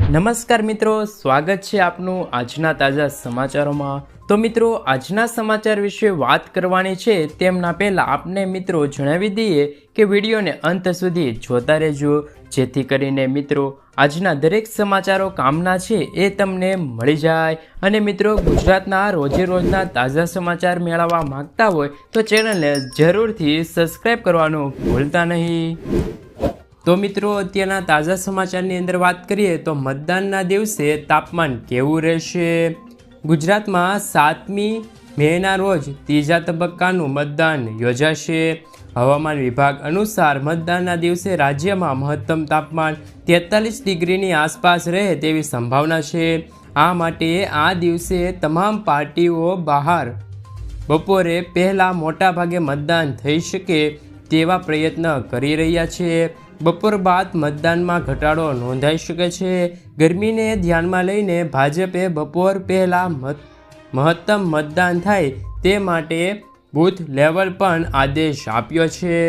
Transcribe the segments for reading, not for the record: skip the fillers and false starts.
નમસ્કાર મિત્રો, સ્વાગત છે આપનું આજના તાજા સમાચારોમાં। તો મિત્રો, આજના સમાચાર વિશે વાત કરવાની છે તેમના પહેલાં આપને મિત્રો જણાવી દઈએ કે વિડીયોને અંત સુધી જોતા રહેજો, જેથી કરીને મિત્રો આજના દરેક સમાચારો કામના છે એ તમને મળી જાય। અને મિત્રો, ગુજરાતના રોજે રોજના તાજા સમાચાર મેળવવા માંગતા હોય તો ચેનલને જરૂરથી સબસ્ક્રાઈબ કરવાનું ભૂલતા નહીં। તો મિત્રો, અત્યારના તાજા સમાચારની અંદર વાત કરીએ તો મતદાનના દિવસે તાપમાન કેવું રહેશે। ગુજરાતમાં 7મી મેના રોજ ત્રીજા તબક્કાનું મતદાન યોજાશે। હવામાન વિભાગ અનુસાર મતદાનના દિવસે રાજ્યમાં મહત્તમ તાપમાન 43 ડિગ્રીની આસપાસ રહે તેવી સંભાવના છે। આ માટે આ દિવસે તમામ પાર્ટીઓ બહાર બપોરે પહેલાં મોટાભાગે મતદાન થઈ શકે તેવા પ્રયત્ન કરી રહ્યા છે। બપોર બાદ મતદાનમાં ઘટાડો નોંધાઈ શકે છે। ગરમીને ધ્યાનમાં લઈને ભાજપે બપોર પહેલાં મહત્તમ મતદાન થાય તે માટે બૂથ લેવલ પણ આદેશ આપ્યો છે।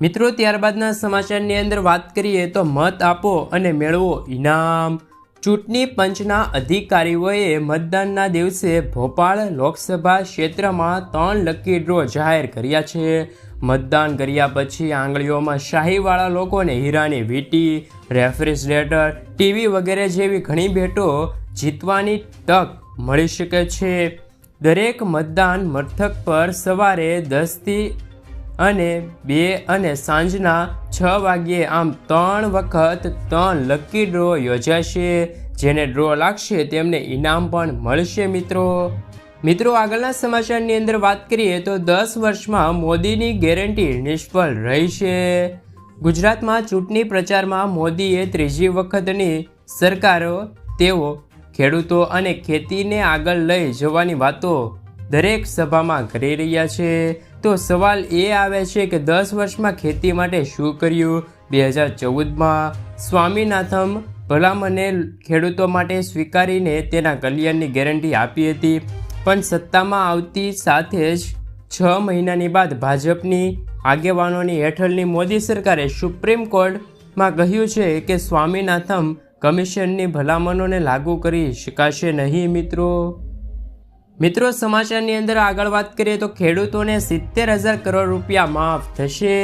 મિત્રો, ત્યારબાદના સમાચારની અંદર વાત કરીએ તો મત આપો અને મેળવો ઇનામ। ચૂંટણી પંચના અધિકારીઓએ મતદાનના દિવસે ભોપાલ લોકસભા ક્ષેત્રમાં 3 લકી ડ્રો જાહેર કર્યા છે। મતદાન કર્યા પછી આંગળીઓમાં શાહીવાળા લોકોને હીરાની વીંટી, રેફ્રિજરેટર, ટીવી વગેરે જેવી ઘણી ભેટો જીતવાની તક મળી શકે છે। દરેક મતદાન મથક પર સવારે 10થી અને 2 અને સાંજના 6 વાગ્યે આમ 3 વખત 3 લકી ડ્રો યોજાશે। જેને ડ્રો લાગશે તેમને ઇનામ પણ મળશે। મિત્રો, આગળના સમાચારની અંદર વાત કરીએ તો 10 વર્ષમાં મોદીની ગેરંટી નિષ્ફળ રહી છે। ગુજરાતમાં ચૂંટણી પ્રચારમાં મોદીએ ત્રીજી વખતની સરકારો તેઓ ખેડૂતો અને ખેતીને આગળ લઈ જવાની વાતો દરેક સભામાં કરી રહ્યા છે। તો સવાલ એ આવે છે કે 10 વર્ષમાં ખેતી માટે શું કર્યું। 2014માં સ્વામીનાથન ભલામણે ખેડૂતો માટે સ્વીકારીને તેના કલ્યાણની ગેરંટી આપી હતી, પણ સત્તામાં આવતી સાથે જ 6 મહિનાની બાદ ભાજપની આગેવાનોની હેઠળની મોદી સરકારે સુપ્રીમ કોર્ટમાં કહ્યું છે કે સ્વામીનાથન કમિશનની ભલામણોને લાગુ કરી શકાશે નહીં। મિત્રો, સમાચારની અંદર આગળ વાત કરીએ તો ખેડૂતોને 70,000 કરોડ રૂપિયા માફ થશે।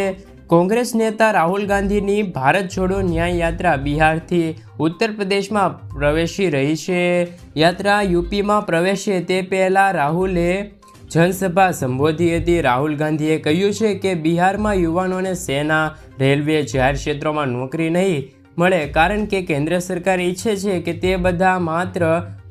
કોંગ્રેસ નેતા રાહુલ ગાંધીની ભારત જોડો ન્યાય યાત્રા બિહારથી ઉત્તર પ્રદેશમાં પ્રવેશી રહી છે। યાત્રા યુપીમાં પ્રવેશે તે પહેલાં રાહુલે જનસભા સંબોધી હતી। રાહુલ ગાંધીએ કહ્યું છે કે બિહારમાં યુવાનોને સેના, રેલવે, જાહેર ક્ષેત્રોમાં નોકરી નહીં મળે, કારણ કે કેન્દ્ર સરકાર ઈચ્છે છે કે તે બધા માત્ર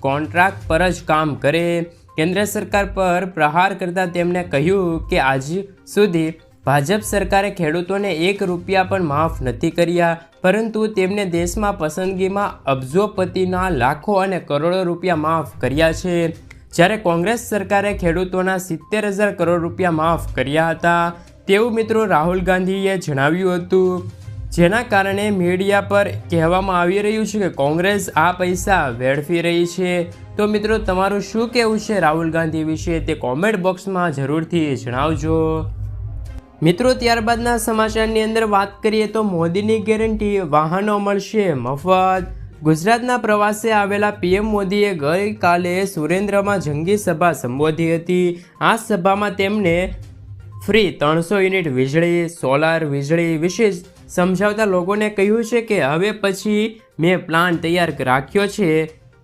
કોન્ટ્રાક્ટ પર જ કામ કરે। કેન્દ્ર સરકાર પર પ્રહાર કરતાં તેમણે કહ્યું કે આજ સુધી ભાજપ સરકારે ખેડૂતોને 1 રૂપિયા પણ માફ નથી કર્યા, પરંતુ તેમને દેશમાં પસંદગીમાં અબજોપતિના લાખો અને કરોડો રૂપિયા માફ કર્યા છે, જ્યારે કોંગ્રેસ સરકારે ખેડૂતોના 70,000 કરોડ રૂપિયા માફ કર્યા હતા તેવું મિત્રો રાહુલ ગાંધીએ જણાવ્યું હતું, જેના કારણે મીડિયા પર કહેવામાં આવી રહ્યું છે કે કોંગ્રેસ આ પૈસા વેડફી રહી છે। તો મિત્રો, તમારું શું કહેવું છે રાહુલ ગાંધી વિશે તે કોમેન્ટ બોક્સમાં જરૂરથી જણાવજો। મિત્રો, ત્યારબાદના સમાચારની અંદર વાત કરીએ તો મોદીની ગેરંટી, વાહનો મળશે મફત। ગુજરાતના પ્રવાસે આવેલા પીએમ મોદીએ ગઈકાલે સુરેન્દ્રમાં જંગી સભા સંબોધી હતી। આ સભામાં તેમણે ફ્રી 300 યુનિટ વીજળી, સોલાર વીજળી વિશે સમજાવતા લોકોને કહ્યું છે કે હવે પછી મેં પ્લાન તૈયાર રાખ્યો છે,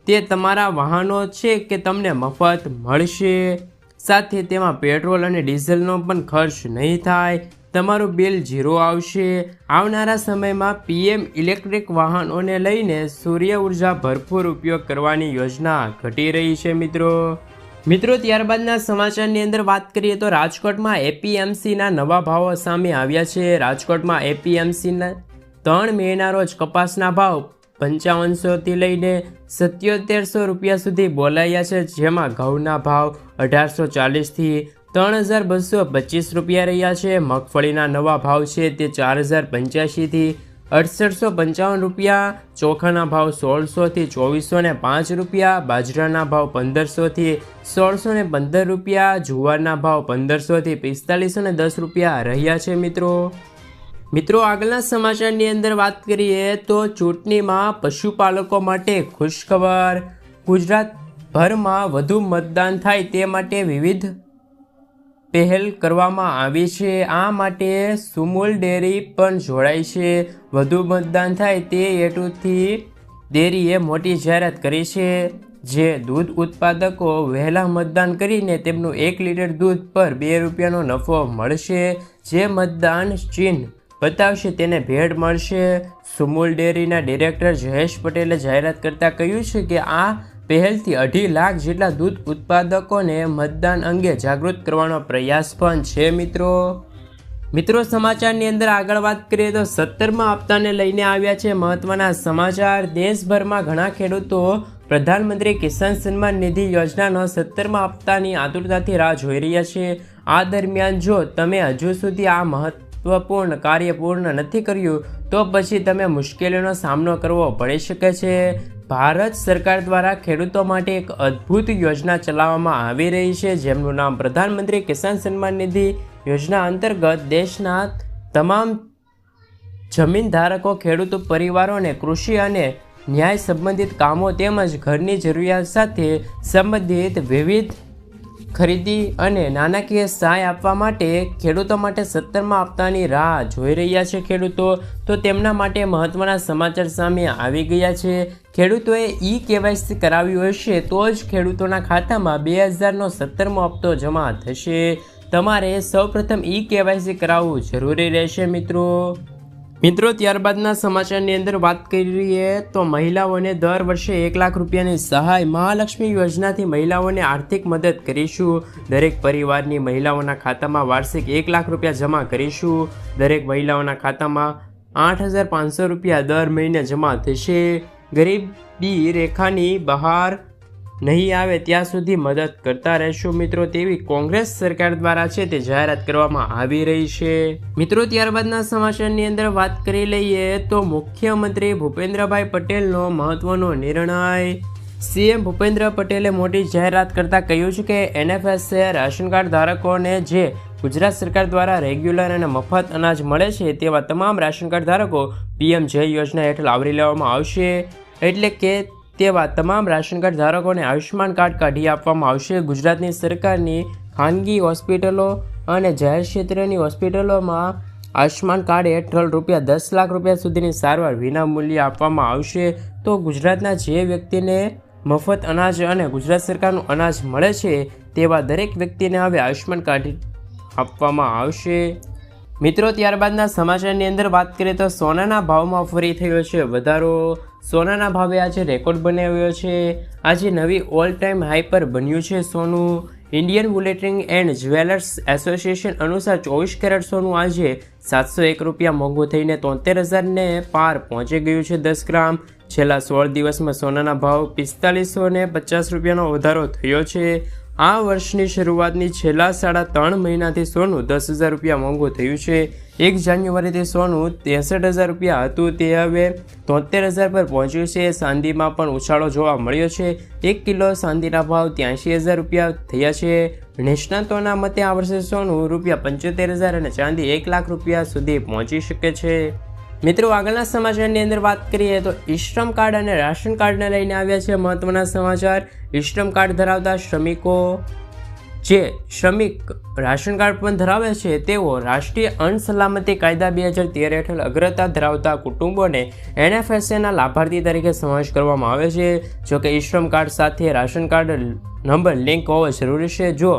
તે તમારા વાહનો છે કે તમને મફત મળશે, સાથે તેમાં પેટ્રોલ અને ડીઝલનો પણ ખર્ચ નહીં થાય, તમારું બિલ 0 આવશે। આવનારા સમયમાં પીએમ ઇલેક્ટ્રિક વાહનોને લઈને સૂર્ય ઉર્જા ભરપૂર ઉપયોગ કરવાની યોજના ઘટી રહી છે। મિત્રો, ત્યારબાદના સમાચારની અંદર વાત કરીએ તો રાજકોટમાં એપીએમસીના નવા ભાવો સામે આવ્યા છે। રાજકોટમાં એપીએમસીના 3 મેના રોજ કપાસના ભાવ 5500થી લઈને 7700 રૂપિયા સુધી બોલાયા છે, જેમાં ઘઉંના ભાવ 1840થી 3225 રૂપિયા રહ્યા છે। મગફળીના નવા ભાવ છે તે 4085થી 6855 રૂપિયા, ચોખાના ભાવ 1600થી 2405 રૂપિયા, બાજરાના ભાવ 1500થી 1615 રૂપિયા, જુવારના ભાવ 1500થી 4510 રૂપિયા રહ્યા છે। મિત્રો આગળના સમાચારની અંદર વાત કરીએ તો ચૂંટણીમાં પશુપાલકો માટે ખુશખબર. ગુજરાતભરમાં વધુ મતદાન થાય તે માટે વિવિધ પહેલ કરવામાં આવી છે. આ માટે સુમુલ ડેરી પણ જોડાઈ છે. વધુ મતદાન થાય તે હેતુથી ડેરીએ મોટી જાહેરાત કરી છે. જે દૂધ ઉત્પાદકો વહેલા મતદાન કરીને તેમનું 1 લીટર દૂધ પર 2 રૂપિયાનો નફો મળશે. જે મતદાન ચિહ્ન બતાવશે તેને ભેટ મળશે. સુમુલ ડેરીના ડિરેક્ટર જયેશ પટેલે જાહેરાત કરતાં કહ્યું છે કે આ પહેલથી 2.5 લાખ જેટલા દૂધ ઉત્પાદકોને મતદાન અંગે જાગૃત કરવાનો પ્રયાસ પણ છે. મિત્રો સમાચારની અંદર આગળ વાત કરીએ તો 17મા હપ્તાને લઈને આવ્યા છે મહત્વના સમાચાર. દેશભરમાં ઘણા ખેડૂતો પ્રધાનમંત્રી કિસાન સન્માન નિધિ યોજનાનો 17મા હપ્તાની આતુરતાથી રાહ જોઈ રહ્યા છે. આ દરમિયાન જો તમે હજુ સુધી આ મહત્વપૂર્ણ કાર્ય પૂર્ણ નથી કર્યું તો પછી તમે મુશ્કેલીનો સામનો કરવો પડી શકે છે. ભારત સરકાર દ્વારા ખેડૂતો માટે એક અદ્ભુત યોજના ચલાવવામાં આવી રહી છે જેમનું નામ પ્રધાનમંત્રી કિસાન સન્માન નિધિ યોજના અંતર્ગત દેશના તમામ જમીનધારકો ખેડૂતો પરિવારોને કૃષિ અને ન્યાય સંબંધિત કામો તેમજ ઘરની જરૂરિયાત સાથે સંબંધિત વિવિધ ખરીદી અને નાણાકીય સહાય આપવા માટે ખેડૂતો માટે 17મા હપ્તાની રાહ જોઈ રહ્યા છે ખેડૂતો. તો તેમના માટે મહત્વના સમાચાર સામે આવી ગયા છે. ખેડૂતોએ KYC કરાવ્યું હશે તો જ ખેડૂતોના ખાતામાં 2000નો 17મો હપ્તો જમા થશે. તમારે સૌપ્રથમ KYC કરાવવું જરૂરી રહેશે મિત્રો. ત્યારબાદના સમાચારની અંદર વાત કરીએ તો મહિલાઓને દર વર્ષે 1 લાખ રૂપિયાની સહાય. મહાલક્ષ્મી યોજનાથી મહિલાઓને આર્થિક મદદ કરીશું. દરેક પરિવારની મહિલાઓના ખાતામાં વાર્ષિક 1 લાખ રૂપિયા જમા કરીશું. દરેક મહિલાઓના ખાતામાં 8,500 રૂપિયા દર મહિને જમા થશે. ગરીબી રેખાની બહાર નહીં આવે ત્યાં સુધી મદદ કરતા રહેશું મિત્રો, તેવી કોંગ્રેસ સરકાર દ્વારા છે તે જાહેરાત કરવામાં આવી રહી છે. મિત્રો ત્યારબાદના સમાચારની અંદર વાત કરી લઈએ તો મુખ્યમંત્રી ભૂપેન્દ્રભાઈ પટેલનો મહત્વનો નિર્ણય. સીએમ ભૂપેન્દ્ર પટેલે મોટી જાહેરાત કરતાં કહ્યું છે કે NFSA રાશન કાર્ડ ધારકોને જે ગુજરાત સરકાર દ્વારા રેગ્યુલર અને મફત અનાજ મળે છે તેવા તમામ રાશન કાર્ડ ધારકો PM-JY યોજના હેઠળ આવરી લેવામાં આવશે. એટલે કે તેવા તમામ રાશન કાર્ડ ધારકોને આયુષ્યમાન કાર્ડ કાઢી આપવામાં આવશે. ગુજરાતની સરકારની ખાનગી હોસ્પિટલો અને જાહેર ક્ષેત્રની હોસ્પિટલોમાં આયુષ્યમાન કાર્ડ હેઠળ ₹10 લાખ સુધીની સારવાર વિના મૂલ્યે આપવામાં આવશે. તો ગુજરાતના જે વ્યક્તિને મફત અનાજ અને ગુજરાત સરકારનું અનાજ મળે છે તેવા દરેક વ્યક્તિને હવે આયુષ્યમાન કાર્ડ આપવામાં આવશે. મિત્રો ત્યારબાદના સમાચારની અંદર વાત કરીએ તો સોનાના ભાવમાં ફરી થયો છે વધારો. સોનાના ભાવે આજે રેકોર્ડ બનાવ્યો છે. આજે નવી ઓલ ટાઈમ હાઈ પર બન્યું છે સોનું. Indian bulletin and jewellers association અનુસાર 24 કેરેટ સોનું આજે 701 રૂપિયા મોંઘું થઈને 73,000ને પાર પહોંચી ગયું છે 10 ગ્રામ. છેલ્લા 16 દિવસમાં સોનાના ભાવ 4550 રૂપિયાનો વધારો થયો છે. આ વર્ષની શરૂઆતની છેલ્લા 3.5 મહિનાથી સોનું 10,000 રૂપિયા મોંઘું થયું છે. 1 જાન્યુઆરીથી સોનું 63,000 રૂપિયા હતું તે હવે 73,000 પર પહોંચ્યું છે. ચાંદીમાં પણ ઉછાળો જોવા મળ્યો છે. 1 કિલો ચાંદીના ભાવ 83,000 રૂપિયા થયા છે. નિષ્ણાતોના મતે આ વર્ષે સોનું ₹75,000 અને ચાંદી 1 લાખ રૂપિયા સુધી પહોંચી શકે છે. મિત્રો આગળના સમાચારની અંદર વાત કરીએ તો ઈ-શ્રમ કાર્ડ અને રાશન કાર્ડને લઈને આવ્યા છે મહત્વના સમાચાર. ઈ-શ્રમ કાર્ડ ધરાવતા શ્રમિકો જે શ્રમિક રાશન કાર્ડ પણ ધરાવે છે તેઓ રાષ્ટ્રીય અન્ન સલામતી કાયદા 2013 હેઠળ અગ્રતા ધરાવતા કુટુંબોને NFSAના લાભાર્થી તરીકે સમાવેશ કરવામાં આવે છે. જોકે ઈ-શ્રમ કાર્ડ સાથે રાશન કાર્ડ નંબર લિંક હોવો જરૂરી છે. જો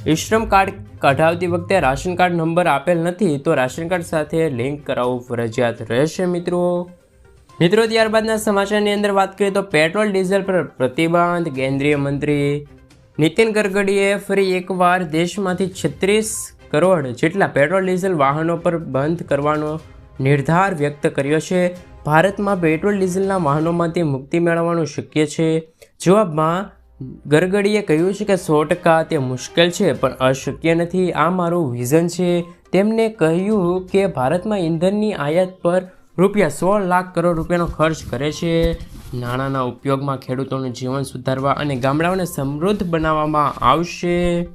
ઈ-શ્રમ કાર્ડ કઢાવતી વખતે રાશન કાર્ડ નંબર આપેલ નથી તો રાશન કાર્ડ સાથે લિંક કરાવવું ફરજિયાત રહેશે મિત્રો. ત્યારબાદના સમાચારની અંદર વાત કરીએ તો પેટ્રોલ ડીઝલ પર પ્રતિબંધ. કેન્દ્રીય મંત્રી નીતિન ગડકરીએ ફરી એકવાર દેશમાંથી 36 કરોડ જેટલા પેટ્રોલ ડીઝલ વાહનો પર બંધ કરવાનો નિર્ધાર વ્યક્ત કર્યો છે. ભારતમાં પેટ્રોલ ડીઝલના વાહનોમાંથી મુક્તિ મેળવવાનું શક્ય છે. જવાબમાં ગડકરીએ કહ્યું છે કે 100% તે મુશ્કેલ છે પણ અશક્ય નથી. આ મારું વિઝન છે. તેમણે કહ્યું કે ભારતમાં ઇંધણની આયાત પર ₹16 લાખ કરોડ રૂપિયાનો ખર્ચ કરે છે. નાણાંના ઉપયોગમાં ખેડૂતોનું જીવન સુધારવા અને ગામડાઓને સમૃદ્ધ બનાવવામાં આવશે.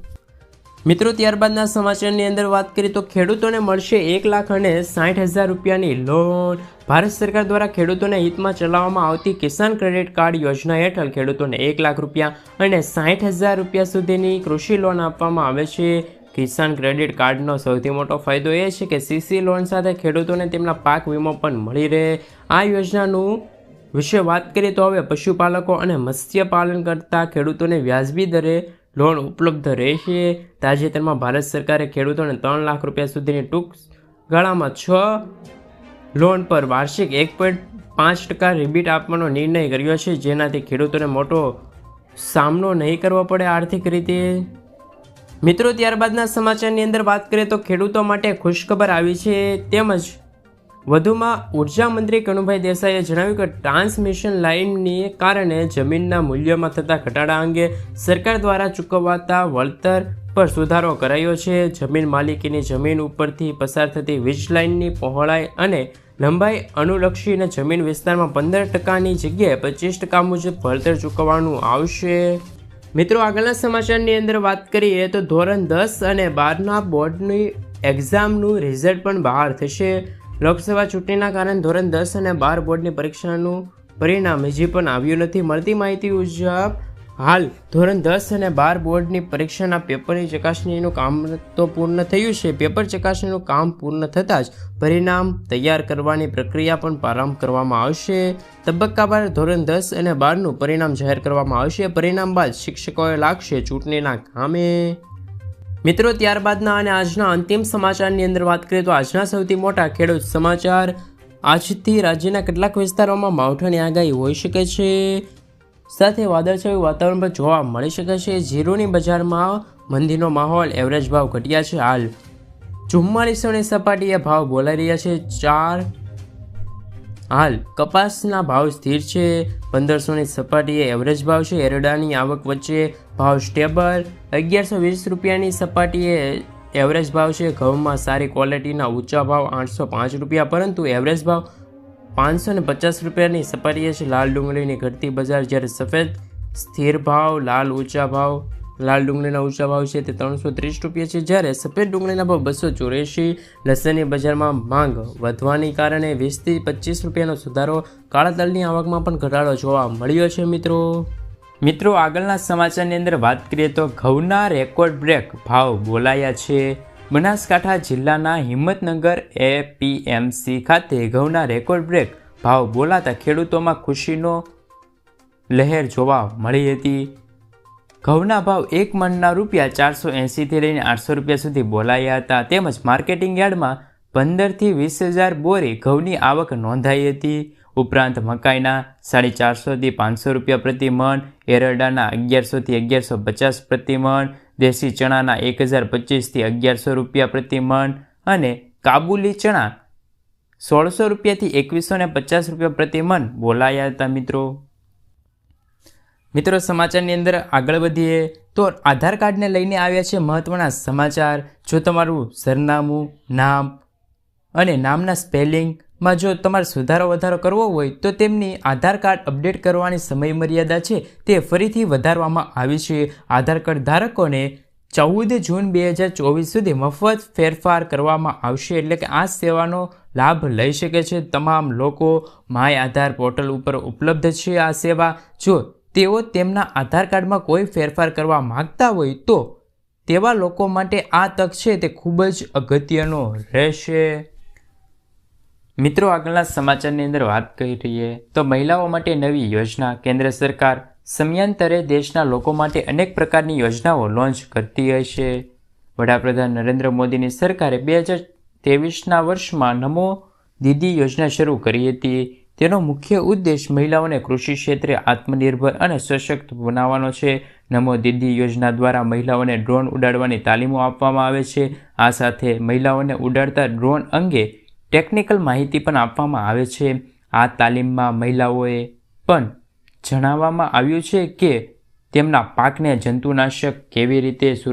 મિત્રો ત્યારબાદના સમાચારની અંદર વાત કરીએ તો ખેડૂતોને મળશે 1,60,000 રૂપિયાની લોન. ભારત સરકાર દ્વારા ખેડૂતોને હિતમાં ચલાવવામાં આવતી કિસાન ક્રેડિટ કાર્ડ યોજના હેઠળ ખેડૂતોને 1 લાખ રૂપિયા અને 60,000 રૂપિયા સુધીની કૃષિ લોન આપવામાં આવે છે. કિસાન ક્રેડિટ કાર્ડનો સૌથી મોટો ફાયદો એ છે કે સીસી લોન સાથે ખેડૂતોને તેમના પાક વીમો પણ મળી રહે. આ યોજનાનું વિશે વાત કરીએ તો હવે પશુપાલકો અને મત્સ્યપાલન કરતા ખેડૂતોને વ્યાજબી દરે લોન ઉપલબ્ધ રહેશે. તાજેતરમાં ભારત સરકારે ખેડૂતોને 3 લાખ રૂપિયા સુધીની ટૂંક ગાળામાં 6 લોન પર વાર્ષિક 1.5% રિબીટ આપવાનો નિર્ણય કર્યો છે, જેનાથી ખેડૂતોને મોટો સામનો નહીં કરવો પડે આર્થિક રીતે. મિત્રો ત્યારબાદના સમાચારની અંદર વાત કરીએ તો ખેડૂતો માટે ખુશખબર આવી છે. તેમજ વધુમાં ઉર્જા મંત્રી કનુભાઈ દેસાઈએ જણાવ્યું કે ટ્રાન્સમિશન લાઇનને કારણે જમીનના મૂલ્યમાં થતા ઘટાડા અંગે સરકાર દ્વારા ચૂકવાતા વળતર પર સુધારો કરાયો છે. જમીન માલિકીની જમીન ઉપરથી પસાર થતી વીજ લાઇનની પહોળાઈ અને લંબાઈ અનુલક્ષીને જમીન વિસ્તારમાં 15%ની જગ્યાએ 25% મુજબ વળતર ચૂકવવાનું આવશે. મિત્રો આગળના સમાચારની અંદર વાત કરીએ તો ધોરણ 10 અને 12ના બોર્ડની એક્ઝામનું રિઝલ્ટ પણ બહાર થશે. લોકસભા ચૂંટણીના કારણે ધોરણ 10 અને 12 બોર્ડની પરીક્ષાનું પરિણામ હજી પણ આવ્યું નથી. મળતી માહિતી મુજબ હાલ ધોરણ 10 અને 12 બોર્ડની પરીક્ષાના પેપરની ચકાસણીનું કામ તો પૂર્ણ થયું છે. પેપર ચકાસણીનું કામ પૂર્ણ થતાં જ પરિણામ તૈયાર કરવાની પ્રક્રિયા પણ પ્રારંભ કરવામાં આવશે. તબક્કાવાર ધોરણ 10 અને 12નું પરિણામ જાહેર કરવામાં આવશે. પરિણામ બાદ શિક્ષકોએ લાગશે ચૂંટણીના કામે. મિત્રો ત્યારબાદના અને આજના અંતિમ સમાચારની અંદર વાત કરીએ તો આજના સૌથી મોટા ખેડૂત સમાચાર. આજથી રાજ્યના કેટલાક વિસ્તારોમાં માવઠાની આગાહી હોઈ શકે છે. સાથે વાદળછાયું વાતાવરણ પણ જોવા મળી શકે છે. જીરુની બજારમાં મંદીનો માહોલ, એવરેજ ભાવ ઘટ્યા છે. હાલ 4400ની સપાટીએ ભાવ બોલાઈ રહ્યા છે. હાલ કપાસના ભાવ સ્થિર છે. 1500ની સપાટીએ એવરેજ ભાવ છે. એરડાની આવક વચ્ચે ભાવ સ્ટેબલ. 1120 રૂપિયાની સપાટીએ એવરેજ ભાવ છે. ઘઉંમાં સારી ક્વોલિટીના ઊંચા ભાવ 805 રૂપિયા, પરંતુ એવરેજ ભાવ 550 રૂપિયાની સપાટીએ છે. લાલ ડુંગળીની ઘટતી બજાર, જ્યારે સફેદ સ્થિર ભાવ. લાલ ડુંગળીના ઊંચા ભાવ છે તે 330 રૂપિયા છે, જ્યારે સફેદ ડુંગળીના ભાવ 284. લસણની બજારમાં માંગ વધવાને કારણે 20થી 25 રૂપિયાનો સુધારો. કાળા તલની આવકમાં પણ ઘટાડો જોવા મળ્યો છે. મિત્રો આગળના સમાચારની અંદર વાત કરીએ તો ઘઉંના રેકોર્ડ બ્રેક ભાવ બોલાયા છે. બનાસકાંઠા જિલ્લાના હિંમતનગર એપીએમસી ખાતે ઘઉંના રેકોર્ડ બ્રેક ભાવ બોલાતા ખેડૂતોમાં ખુશીનો લહેર જોવા મળી હતી. ઘઉંના ભાવ એક મણના ₹480થી લઈને 800 રૂપિયા સુધી બોલાયા હતા. તેમજ માર્કેટિંગ યાર્ડમાં 15થી 20,000 બોરી ઘઉંની આવક નોંધાઈ હતી. ઉપરાંત મકાઈના 450થી 500 રૂપિયા પ્રતિ મણ, એરડાના 1100થી 1150 પ્રતિ મણ, દેશી ચણાના 1025થી 1100 રૂપિયા પ્રતિ મણ અને કાબુલી ચણા 1600 રૂપિયાથી 2150 રૂપિયા પ્રતિ મણ બોલાયા હતા. મિત્રો સમાચારની અંદર આગળ વધીએ તો આધાર કાર્ડને લઈને આવ્યા છે મહત્વના સમાચાર. જો તમારું સરનામું, નામ અને નામના સ્પેલિંગમાં જો તમારે સુધારો વધારો કરવો હોય તો તેમની આધાર કાર્ડ અપડેટ કરવાની સમય મર્યાદા છે તે ફરીથી વધારવામાં આવી છે. આધાર કાર્ડ ધારકોને 14 જૂન 2024 સુધી મફત ફેરફાર કરવામાં આવશે. એટલે કે આ સેવાનો લાભ લઈ શકે છે તમામ લોકો. માય આધાર પોર્ટલ ઉપર ઉપલબ્ધ છે આ સેવા. જો તેઓ તેમના આધાર કાર્ડમાં કોઈ ફેરફાર કરવા માગતા હોય તો તેવા લોકો માટે આ તક છે તે ખૂબ જ અગત્યનો રહેશે. મિત્રો આગળના સમાચારની અંદર વાત કરી રહીએ તો મહિલાઓ માટે નવી યોજના. કેન્દ્ર સરકાર સમયાંતરે દેશના લોકો માટે અનેક પ્રકારની યોજનાઓ લોન્ચ કરતી હશે. વડાપ્રધાન નરેન્દ્ર મોદીની સરકારે 2023ના વર્ષમાં નમો દીદી યોજના શરૂ કરી હતી. તેનો મુખ્ય ઉદ્દેશ મહિલાઓને કૃષિ ક્ષેત્રે આત્મનિર્ભર અને સશક્ત બનાવવાનો છે. નમો દીદી યોજના દ્વારા મહિલાઓને ડ્રોન ઉડાડવાની તાલીમો આપવામાં આવે છે. આ સાથે મહિલાઓને ઉડાડતા ડ્રોન અંગે ટેકનિકલ માહિતી પણ આપવામાં આવે છે. આ તાલીમમાં મહિલાઓએ પણ જણાવવામાં આવ્યું છે કે તેમના પાકને જંતુનાશક કેવી રીતે